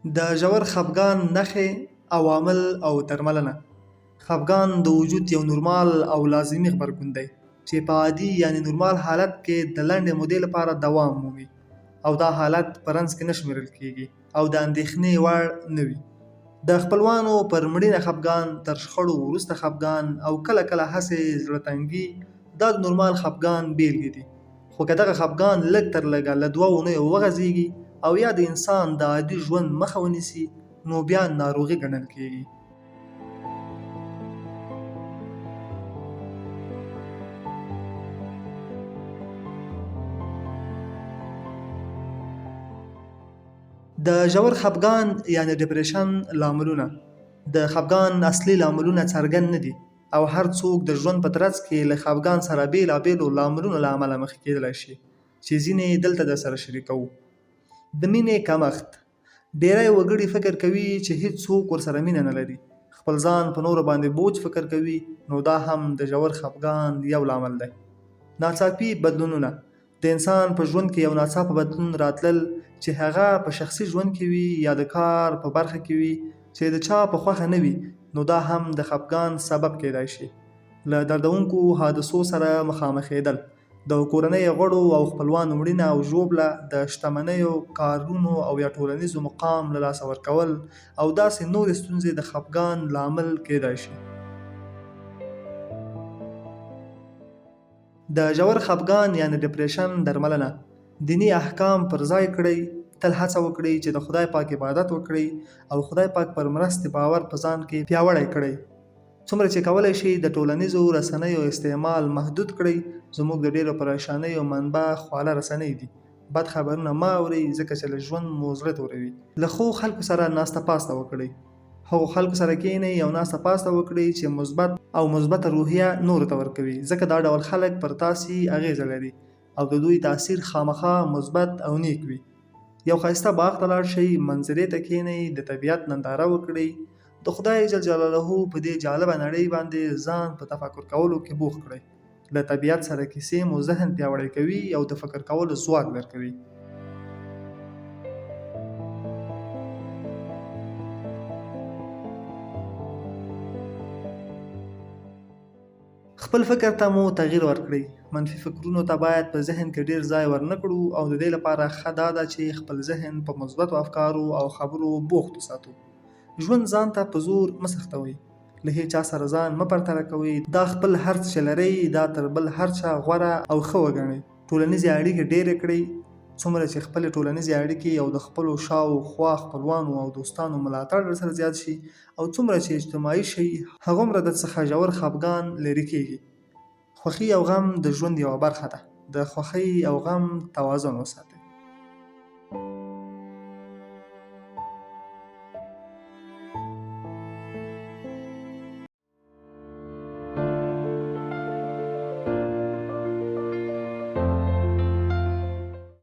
د ژور خفګان نښې، عوامل او درملنه. خفګان د وجود یو نورمال او لازمي غبرګون دی چې په عادي یعنی نورمال حالت کې د لنډې مودې لپاره دوام مومي، او دا حالت په رنځ کې نه شمیرل کیږي او د اندېښنې وړ نه وي. د خپلوانو پر مړینه خفګان، تر شخړو وروسته خفګان، او کله کله هسې زړه تنګي دا د نورمال خفګان بیلګې دي. خو که دغه خفګان لږ تر لږه له 2 اونیو وغځېږي او یا د انسان د عادي ژوند مخه ونیسي، نو بیا ناروغي ګڼل کیږي. د ژور خفګان یعنی ډپریشن لاملونه. د خفګان اصلي لاملونه څرګند نه دي او هر څوک د ژوند په ترڅ کې له خفګان سره بیلابیلو لاملونو له امله مخ کېدلی شي چې ځینې دلته درسره شریکوو. د مینې کمښت. ډیری وګړي فکر کوي چې هیڅ څوک ورسره مینه نه لري، خپل ځان په نورو باندې بوج فکر کوي، نو دا هم د ژور خفګان یو لامل دی. ناڅاپي بدلونونه. د انسان په ژوند کې یو ناڅاپه بدلون راتلل چې هغه په شخصي ژوند کې وي یا د کار په برخه کې وي چې د چا په خوښه نه وي، نو دا هم د خفګان سبب کېدای شي. له دردونکو حادثو سره مخامخېدل، د کورنۍ غړو او خپلوانو مړینه او ژوبله، د شتمنیو، کارونو او یا ټولنیزو مقام له لاسه ورکول او داسې نورې ستونزې د خفګان لامل کېدای شي. د ژور خفګان یعنی ډپریشن درملنه. دینی احکام پر ځای کړئ، تل هڅه وکړئ چې د خدای پاک عبادت وکړئ او خدای پاک پر مرستې باور په ځان کې پیاوړی کړئ. څومره چې کولی شئ د ټولنیزو رسنیو استعمال محدود کړئ. زموږ د ډېرو پریشانیو منبع خواله رسنۍ دي. بد خبرونه مه اورئ ځکه چې له ژوند مو زړه توروي. له ښو خلکو سره ناسته پاسته وکړئ. هغو خلکو سره کښېنئ او ناسته پاسته وکړئ چې مثبته روحیه نورو ته ورکوي، ځکه دا ډول خلک پر تاسې اغیزه لري او د دوی تاثیر خامخا مثبت او نیک وي. یو ښایسته باغ ته لاړ شئ، منظرې ته کښېنئ، د طبیعت ننداره وکړئ. د خدای جل جلاله په دې جالبه نړۍ باندې ځان په تفکر کولو کې بوخت کړئ. له طبیعت سره کیسې مو ذهن پیاوړی کوي او د فکر کولو ځواک درکوي. خپل فکر ته مو تغییر ورکړئ. منفي فکرونو ته باید په ذهن کې ډیر ځای ورنه کړو او د دې لپاره ښه دا ده چې خپل ذهن په مثبتو افکارو او خبرو بوخت وساتو. ژوند ځان ته په زور مه سختوئ. له هیچا سره ځان مه پرتله کوئ. دا خپل هر څه چې لرئ دا تر بل هر چا غوره او ښه وګڼئ. ټولنیزې اړیکې ډېرې کړئ. څومره چې خپلې ټولنیزې اړیکې او د خپلو شاوخوا خپلوانو او دوستانو ملاتړ درسره زیات شي او څومره چې اجتماعي شئ، هغومره درڅخه ژور خفګان لرې کیږي. خوښي او غم د ژوند یوه برخه ده. د خوښۍ او غم توازن وساتئ.